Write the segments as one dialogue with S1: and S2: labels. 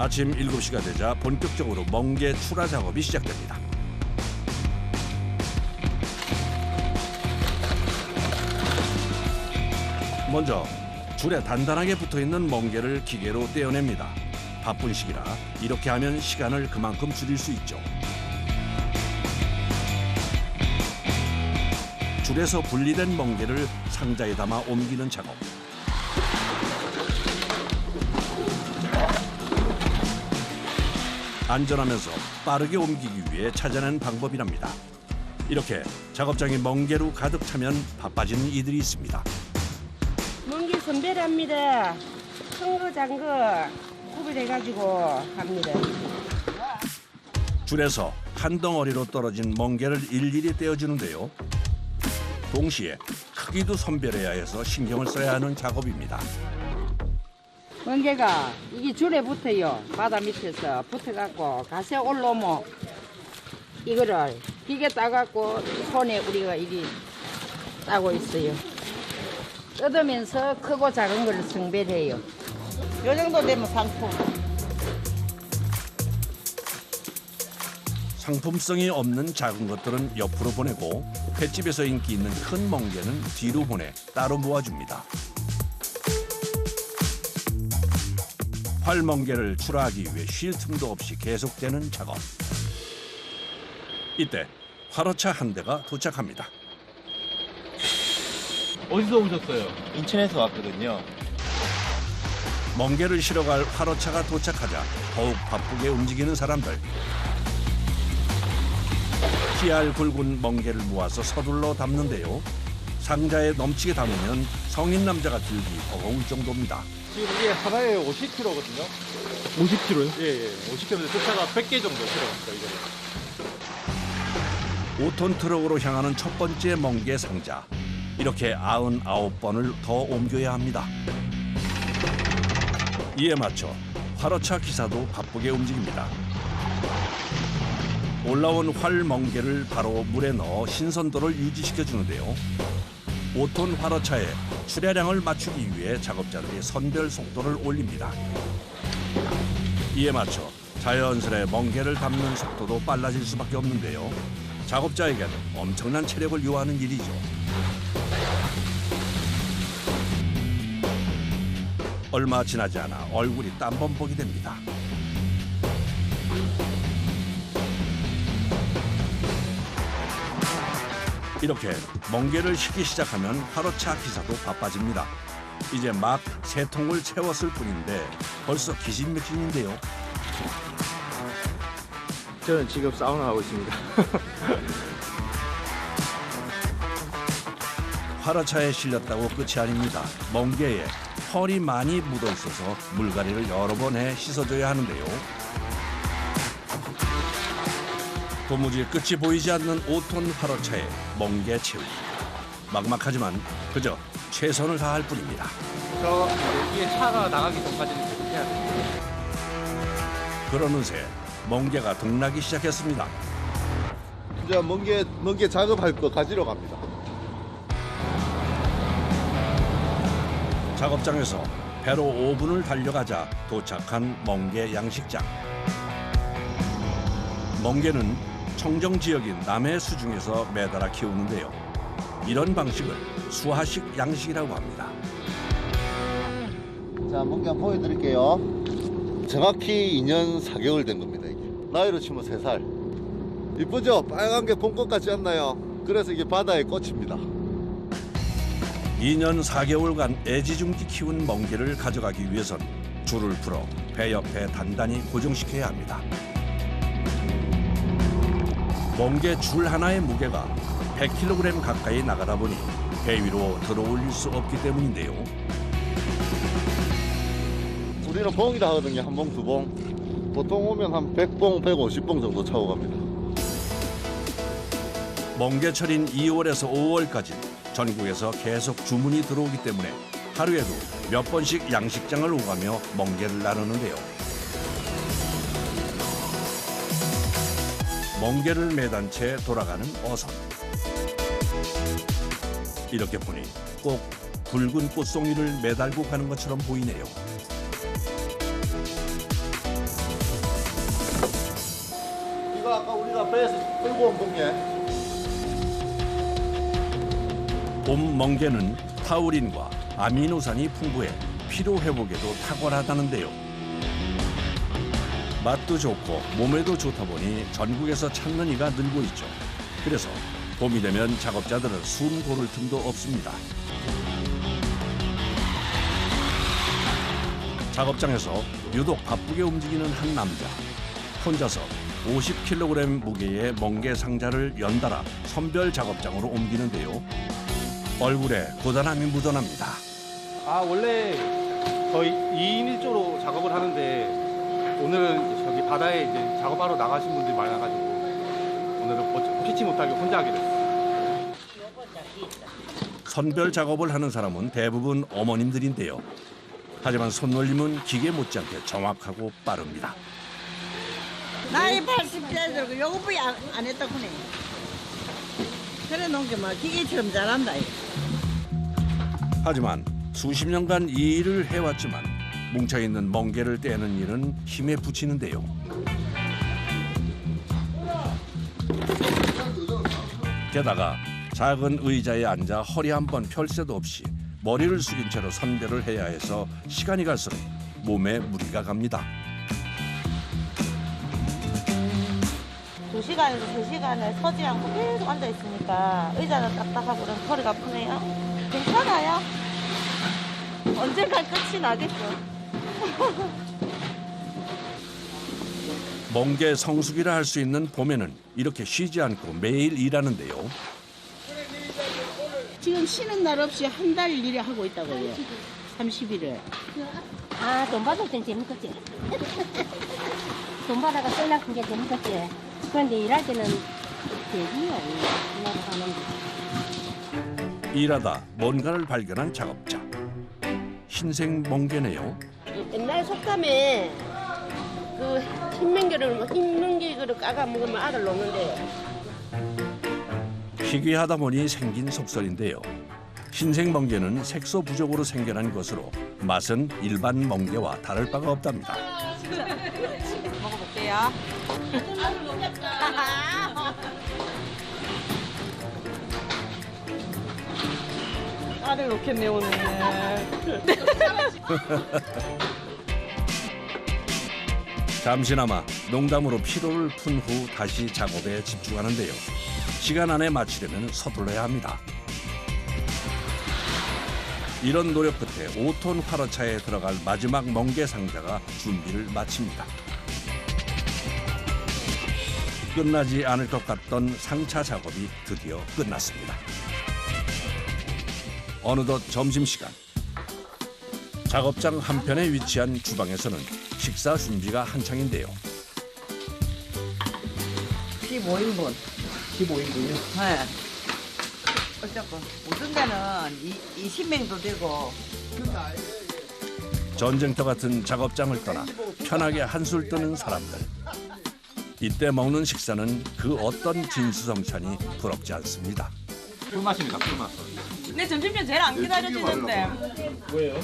S1: 아침 7시가 되자 본격적으로 멍게 출하 작업이 시작됩니다. 먼저 줄에 단단하게 붙어있는 멍게를 기계로 떼어냅니다. 바쁜 시기라 이렇게 하면 시간을 그만큼 줄일 수 있죠. 줄에서 분리된 멍게를 상자에 담아 옮기는 작업. 안전하면서 빠르게 옮기기 위해 찾아낸 방법이랍니다. 이렇게 작업장이 멍게로 가득 차면 바빠지는 이들이 있습니다.
S2: 멍게 선별합니다. 큰 거, 작은 거 구별해가지고 합니다.
S1: 줄에서 한 덩어리로 떨어진 멍게를 일일이 떼어주는데요. 동시에 크기도 선별해야 해서 신경을 써야 하는 작업입니다.
S2: 멍게가 이게 줄에 붙어요. 바다 밑에서 붙어갖고 가세 올라오면 이거를 기계 따갖고 손에 우리가 이리 따고 있어요. 뜯으면서 크고 작은 걸 선별해요. 요 정도 되면 상품.
S1: 상품성이 없는 작은 것들은 옆으로 보내고 횟집에서 인기 있는 큰 멍게는 뒤로 보내 따로 모아줍니다. 활멍게를 출하하기 위해 쉴 틈도 없이 계속되는 작업. 이때 화로차 한 대가 도착합니다.
S3: 어디서 오셨어요?
S4: 인천에서 왔거든요.
S1: 멍게를 실어갈 화로차가 도착하자 더욱 바쁘게 움직이는 사람들. 씨알 굵은 멍게를 모아서 서둘러 담는데요. 상자에 넘치게 담으면 성인 남자가 들기 버거울 정도입니다.
S3: 지금 이게 하나에 50kg거든요.
S4: 50kg요?
S3: 예. 50kg인데 숫자가 100개 정도 들어갑니다, 이거.
S1: 5톤 트럭으로 향하는 첫 번째 멍게 상자. 이렇게 99번을 더 옮겨야 합니다. 이에 맞춰 화로차 기사도 바쁘게 움직입니다. 올라온 활멍게를 바로 물에 넣어 신선도를 유지시켜 주는데요. 5톤 화로차에 출하량을 맞추기 위해 작업자들이 선별 속도를 올립니다. 이에 맞춰 자연스레 멍게를 담는 속도도 빨라질 수밖에 없는데요. 작업자에게는 엄청난 체력을 요하는 일이죠. 얼마 지나지 않아 얼굴이 땀범벅이 됩니다. 이렇게 멍게를 싣기 시작하면 화로차 기사도 바빠집니다. 이제 막 3통을 채웠을 뿐인데 벌써 기진맥진인데요.
S4: 저는 지금 사우나 하고 있습니다.
S1: 화로차에 실렸다고 끝이 아닙니다. 멍게에 펄이 많이 묻어 있어서 물갈이를 여러 번 해 씻어줘야 하는데요. 도무지 끝이 보이지 않는 5톤 화로차에 멍게 채우기. 막막하지만 그저 최선을 다할 뿐입니다.
S3: 저 여기에 차가 나가기 전까지는 계속 해야 돼요.
S1: 그러는 새 멍게가 등나기 시작했습니다.
S5: 이제 멍게 작업할 거 가지러 갑니다.
S1: 작업장에서 배로 5분을 달려가자 도착한 멍게 양식장. 멍게는 청정 지역인 남해 수중에서 매달아 키우는데요. 이런 방식을 수하식 양식이라고 합니다.
S5: 자, 멍게 한번 보여드릴게요. 정확히 2년 4개월 된 겁니다, 이게. 나이로 치면 3살. 이쁘죠? 빨간 게 봄꽃 같지 않나요? 그래서 이게 바다의 꽃입니다.
S1: 2년 4개월간 애지중지 키운 멍게를 가져가기 위해선 줄을 풀어 배 옆에 단단히 고정시켜야 합니다. 멍게 줄 하나의 무게가 100kg 가까이 나가다 보니 배 위로 들어올릴 수 없기 때문인데요.
S5: 우리는 봉이라 하거든요, 한 봉, 두 봉. 보통 오면 한 100봉, 150봉 정도 차고 갑니다.
S1: 멍게철인 2월에서 5월까지 전국에서 계속 주문이 들어오기 때문에 하루에도 몇 번씩 양식장을 오가며 멍게를 나누는데요. 멍게를 매단 채 돌아가는 어선. 이렇게 보니 꼭 굵은 꽃송이를 매달고 가는 것처럼 보이네요.
S5: 배에서 끌고 온 멍게.
S1: 봄 멍게는 타우린과 아미노산이 풍부해 피로 회복에도 탁월하다는데요. 맛도 좋고 몸에도 좋다 보니 전국에서 찾는 이가 늘고 있죠. 그래서 봄이 되면 작업자들은 숨 고를 틈도 없습니다. 작업장에서 유독 바쁘게 움직이는 한 남자. 혼자서 50kg 무게의 멍게 상자를 연달아 선별 작업장으로 옮기는데요. 얼굴에 고단함이 묻어납니다.
S3: 아, 원래 거의 2인 1조로 작업을 하는데 오늘은 저기 바다에 이제 작업하러 나가신 분들이 많아가지고 오늘은 피치 못하게 혼자 하게 됐어요.
S1: 선별 작업을 하는 사람은 대부분 어머님들인데요. 하지만 손놀림은 기계 못지않게 정확하고 빠릅니다.
S6: 나이 80대 들고 요거부이 안 했다고 네 그래 놓은 게 막 기계처럼 잘한다.
S1: 하지만 수십 년간 이 일을 해왔지만 뭉쳐있는 멍게를 떼는 일은 힘에 부치는데요. 게다가 작은 의자에 앉아 허리 한 번 펼 새도 없이 머리를 숙인 채로 선별을 해야 해서 시간이 갈수록 몸에 무리가 갑니다.
S7: 2시간에서 3시간을 서지 않고 계속 앉아 있으니까 의자는 딱딱하고 그럼 허리가 아프네요. 괜찮아요. 언젠간 끝이 나겠죠.
S1: 멍게 성수기라 할 수 있는 봄에는 이렇게 쉬지 않고 매일 일하는데요.
S6: 지금 쉬는 날 없이 한 달 일에 하고 있다고요. 30일을.
S8: 아, 돈 받을 땐 재밌겠지. 돈 받아가 쓸만큼 게 재밌겠지. 그런데 일할 때는 대기야, 일하고 하는 게.
S1: 일하다 뭔가를 발견한 작업자. 흰색 멍게네요.
S9: 옛날 속담에 그 흰멍게를 까가 먹으면 아들 놓는데요.
S1: 희귀하다 보니 생긴 속설인데요. 흰색 멍게는 색소 부족으로 생겨난 것으로 맛은 일반 멍게와 다를 바가 없답니다.
S7: 먹어볼게요.
S6: 아들 놓겠네 오늘.
S1: 잠시나마 농담으로 피로를 푼 후 다시 작업에 집중하는데요. 시간 안에 마치려면 서둘러야 합니다. 이런 노력 끝에 5톤 화로차에 들어갈 마지막 멍게 상자가 준비를 마칩니다. 끝나지 않을 것 같던 상차 작업이 드디어 끝났습니다. 어느덧 점심시간. 작업장 한편에 위치한 주방에서는 식사 준비가 한창인데요.
S6: 15인분.
S4: 15인분이요?
S6: 네. 어쩌고 무슨 데는 20명도 되고.
S1: 전쟁터 같은 작업장을 떠나 편하게 한술 뜨는 사람들. 이때 먹는 식사는 그 어떤 진수성찬이 부럽지 않습니다.
S3: 꿀맛입니다, 꿀맛.
S7: 내 점심시간 제일 안 기다려지는데.
S4: 왜요?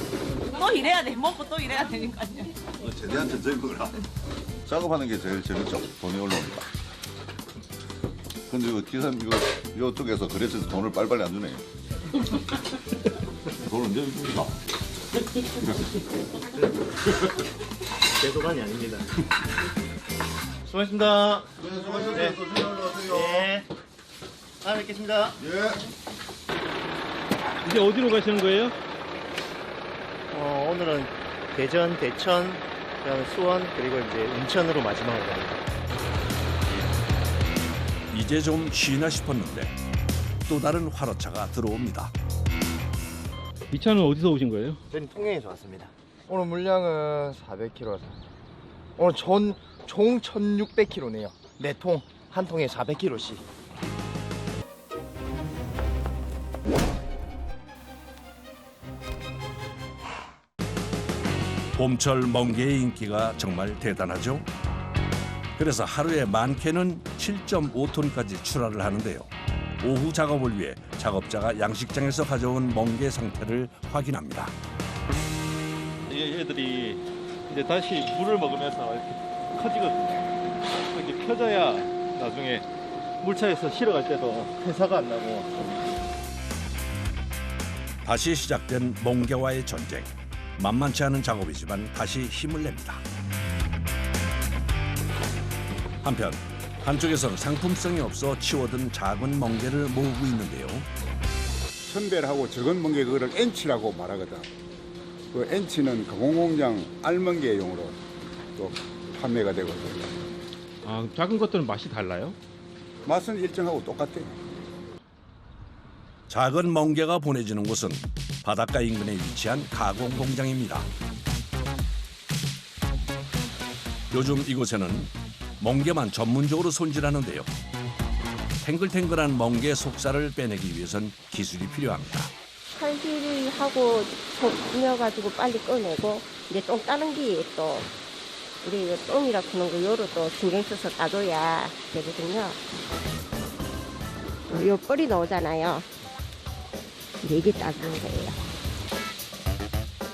S7: 또 일해야 돼. 먹고 또 일해야 되니까요.
S5: 최대한 천천히 먹으라. 작업하는 게 제일 재밌죠. 돈이 올라오니까. 근데 이거 기사님 이쪽에서 그래서 돈을 빨리빨리 안 주네. 돈 언제 줍니까?
S4: 제도관이 아닙니다. 수고하셨습니다.
S5: 네, 수고하셨습니다.
S4: 네. 다음에 뵙겠습니다.
S5: 예.
S10: 이제 어디로 가시는 거예요?
S4: 오늘은 대전, 대천, 그다음에 수원, 그리고 이제 인천으로 마지막으로 갑니다.
S1: 이제 좀 쉬나 싶었는데 또 다른 화로차가 들어옵니다.
S10: 이 차는 어디서 오신 거예요?
S4: 저는 통영에서 왔습니다.
S11: 오늘 물량은 400kg. 오늘 총 1,600kg네요. 4통, 한 통에 400kg씩.
S1: 봄철 멍게의 인기가 정말 대단하죠. 그래서 하루에 많게는 7.5톤까지 출하를 하는데요. 오후 작업을 위해 작업자가 양식장에서 가져온 멍게 상태를 확인합니다.
S10: 얘들이 이제 다시 물을 먹으면서 이렇게 커지거든요. 이렇게 펴져야
S3: 나중에 물차에서 실어갈 때도 회사가 안 나고.
S1: 다시 시작된 멍게와의 전쟁. 만만치 않은 작업이지만 다시 힘을 냅니다. 한편 한쪽에서는 상품성이 없어 치워둔 작은 멍게를 모으고 있는데요.
S12: 선별하고 적은 멍게 그거를 엔치라고 말하거든. 그 엔치는 가공공장 알멍게용으로 또 판매가 되거든요.
S10: 아, 작은 것들은 맛이 달라요?
S12: 맛은 일정하고 똑같아요.
S1: 작은 멍게가 보내지는 곳은 바닷가 인근에 위치한 가공 공장입니다. 요즘 이곳에는 멍게만 전문적으로 손질하는데요. 탱글탱글한 멍게 속살을 빼내기 위해선 기술이 필요합니다.
S8: 칼질을 하고 섞여가지고 빨리 꺼내고 이제 똥 따는 게 또 우리 이거 똥이라 부는 거 요로 또 신경 써서 따줘야 되거든요. 요 뻘이 나오잖아요. 이게 따주는 거예요.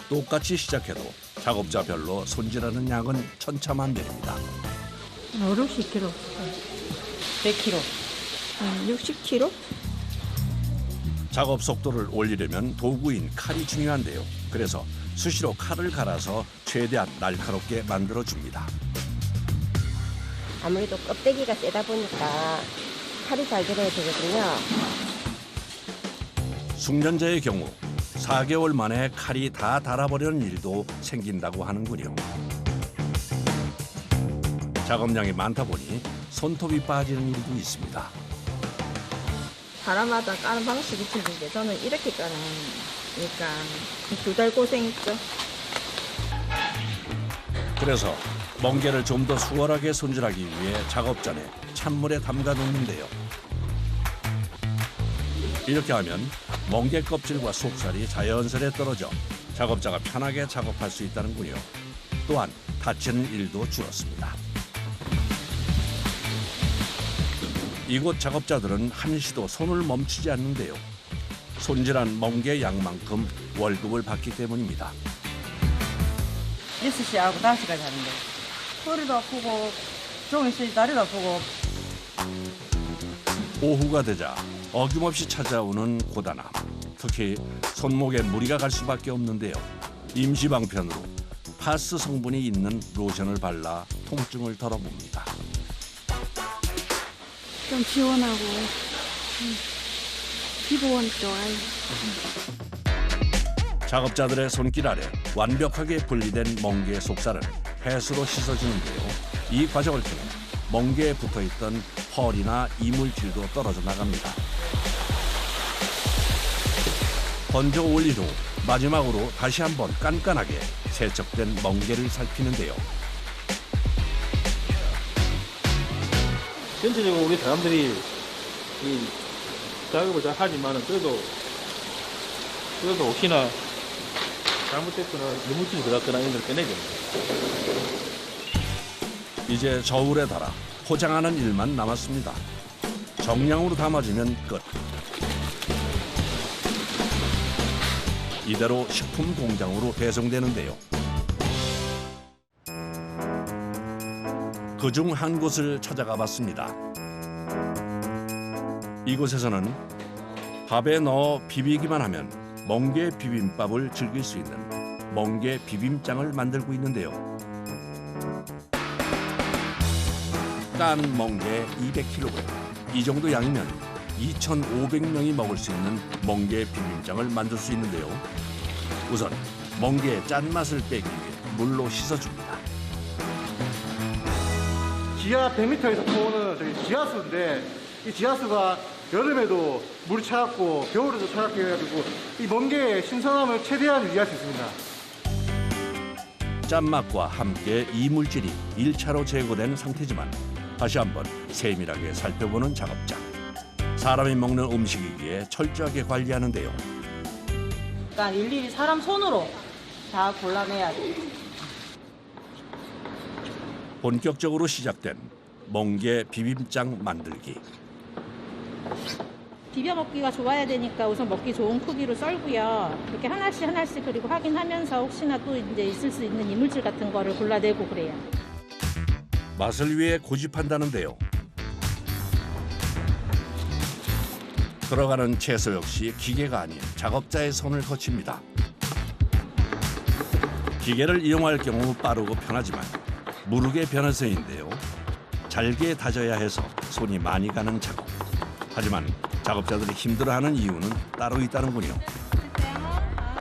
S1: 똑같이 시작해도 작업자별로 손질하는 양은 천차만별입니다.
S6: 50kg.
S2: 100kg.
S6: 60kg?
S1: 작업 속도를 올리려면 도구인 칼이 중요한데요. 그래서 수시로 칼을 갈아서 최대한 날카롭게 만들어줍니다.
S8: 아무래도 껍데기가 세다 보니까 칼이 잘 들어야 되거든요.
S1: 숙련자의 경우 4개월 만에 칼이 다 닳아버리는 일도 생긴다고 하는군요. 작업량이 많다 보니 손톱이 빠지는 일도 있습니다.
S6: 사람마다 까는 방식이 틀린데 저는 이렇게 까는 그러니까 2달 고생했죠.
S1: 그래서 멍게를 좀 더 수월하게 손질하기 위해 작업 전에 찬물에 담가 놓는데요. 이렇게 하면 멍게 껍질과 속살이 자연스레 떨어져 작업자가 편하게 작업할 수 있다는군요. 또한 다치는 일도 줄었습니다. 이곳 작업자들은 한시도 손을 멈추지 않는데요. 손질한 멍게 양만큼 월급을 받기 때문입니다.
S2: 6시하고 5시까지 하는데 허리도 아프고 좀 있으니 다리도 아프고.
S1: 오후가 되자 어김없이 찾아오는 고단함. 특히 손목에 무리가 갈 수밖에 없는데요. 임시방편으로 파스 성분이 있는 로션을 발라 통증을 덜어봅니다.
S8: 좀 시원하고 피부는 좋아요.
S1: 작업자들의 손길 아래 완벽하게 분리된 멍게 속살을 햇수로 씻어주는데요. 이 과정을 통해 멍게에 붙어있던 펄이나 이물질도 떨어져 나갑니다. 건져 올린 후 마지막으로 다시 한번 깐깐하게 세척된 멍게를 살피는데요.
S3: 전체적으로 우리 사람들이 이 작업을 잘 하지만은 그래도 혹시나 잘못됐거나 이물질이 들어갔거나 이런 걸 빼내야 됩니다.
S1: 이제 저울에 달아 포장하는 일만 남았습니다. 정량으로 담아주면 끝. 이대로 식품 공장으로 배송되는데요. 그중 한 곳을 찾아가 봤습니다. 이곳에서는 밥에 넣어 비비기만 하면 멍게 비빔밥을 즐길 수 있는 멍게 비빔장을 만들고 있는데요. 깐 멍게 200kg. 이 정도 양이면 2,500명이 먹을 수 있는 멍게 비빔장을 만들 수 있는데요. 우선 멍게의 짠맛을 빼기 위해 물로 씻어줍니다.
S3: 지하 100m에서 나오는 저기 지하수인데 이 지하수가 여름에도 물이 차갑고 겨울에도 차갑게 해가지고 이 멍게의 신선함을 최대한 유지할 수 있습니다.
S1: 짠맛과 함께 이물질이 1차로 제거된 상태지만 다시 한번 세밀하게 살펴보는 작업자. 사람이 먹는 음식이기에 철저하게 관리하는데요.
S2: 그러니까 일일이 사람 손으로 다 골라내야 돼.
S1: 본격적으로 시작된 멍게 비빔장 만들기.
S7: 비벼 먹기가 좋아야 되니까 우선 먹기 좋은 크기로 썰고요. 이렇게 하나씩 그리고 확인하면서 혹시나 또 이제 있을 수 있는 이물질 같은 거를 골라내고 그래요.
S1: 맛을 위해 고집한다는데요. 들어가는 채소 역시 기계가 아닌 작업자의 손을 거칩니다. 기계를 이용할 경우 빠르고 편하지만 무르게 변화세인데요. 잘게 다져야 해서 손이 많이 가는 작업. 하지만 작업자들이 힘들어하는 이유는 따로 있다는군요.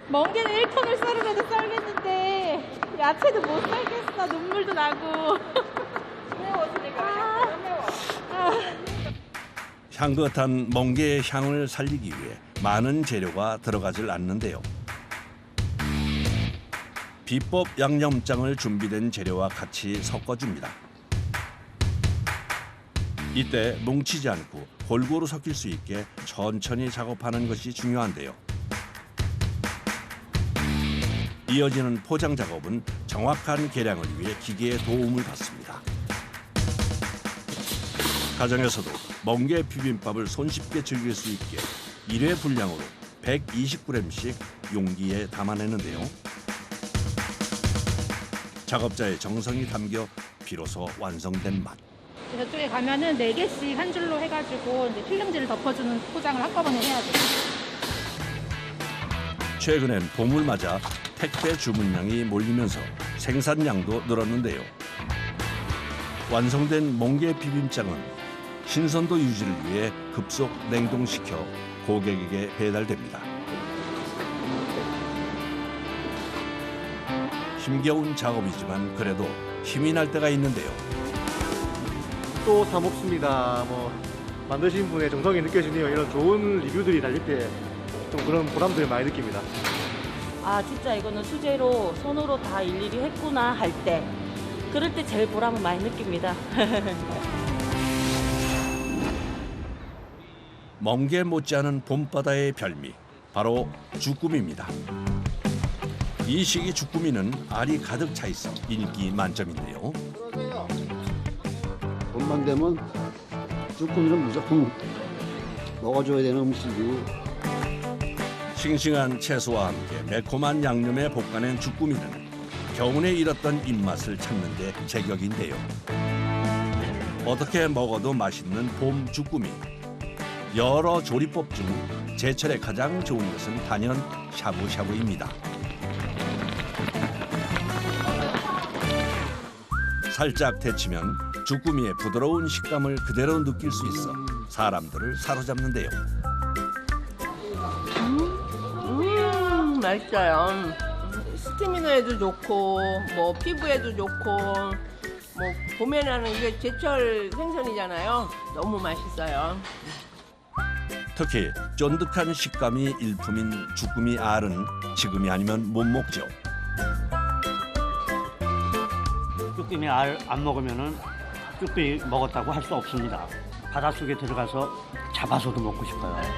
S7: 멍게는 1톤을 썰으면 썰겠는데 야채도 못 썰겠어. 눈물도 나고.
S1: 향긋한 멍게의 향을 살리기 위해 많은 재료가 들어가질 않는데요. 비법 양념장을 준비된 재료와 같이 섞어줍니다. 이때 뭉치지 않고 골고루 섞일 수 있게 천천히 작업하는 것이 중요한데요. 이어지는 포장 작업은 정확한 계량을 위해 기계의 도움을 받습니다. 가정에서도 멍게 비빔밥을 손쉽게 즐길 수 있게 1회 분량으로 120g씩 용기에 담아내는데요. 작업자의 정성이 담겨 비로소 완성된 맛.
S13: 저쪽에 가면은 4개씩 한 줄로 해가지고 이제 필름지를 덮어주는 포장을 한꺼번에 해야 돼요.
S1: 최근엔 봄을 맞아 택배 주문량이 몰리면서 생산량도 늘었는데요. 완성된 멍게 비빔장은 신선도 유지를 위해 급속 냉동시켜 고객에게 배달됩니다. 힘겨운 작업이지만 그래도 힘이 날 때가 있는데요.
S3: 또 사 먹습니다. 만드신 분의 정성이 느껴지네요. 이런 좋은 리뷰들이 달릴 때 좀 그런 보람들을 많이 느낍니다.
S7: 아 진짜 이거는 수제로 손으로 다 일일이 했구나 할 때 그럴 때 제일 보람을 많이 느낍니다.
S1: 멍게 못지않은 봄바다의 별미, 바로 주꾸미입니다. 이 시기 주꾸미는 알이 가득 차 있어 인기 만점인데요.
S14: 봄만 되면 쭈꾸미는 무조건 먹어줘야 되는 음식이고,
S1: 싱싱한 채소와 함께 매콤한 양념에 볶아낸 주꾸미는 겨우내 잃었던 입맛을 찾는 데 제격인데요. 어떻게 먹어도 맛있는 봄 주꾸미. 여러 조리법 중 제철에 가장 좋은 것은 단연 샤브샤브입니다. 살짝 데치면 주꾸미의 부드러운 식감을 그대로 느낄 수 있어 사람들을 사로잡는데요.
S9: 맛있어요. 스태미너에도 좋고 뭐 피부에도 좋고 뭐 봄에는 이게 제철 생선이잖아요. 너무 맛있어요.
S1: 특히 쫀득한 식감이 일품인 주꾸미 알은 지금이 아니면 못 먹죠.
S15: 쭈꾸미 알 안 먹으면은 쭈꾸미 먹었다고 할 수 없습니다. 바닷속에 들어가서 잡아서도 먹고 싶어요.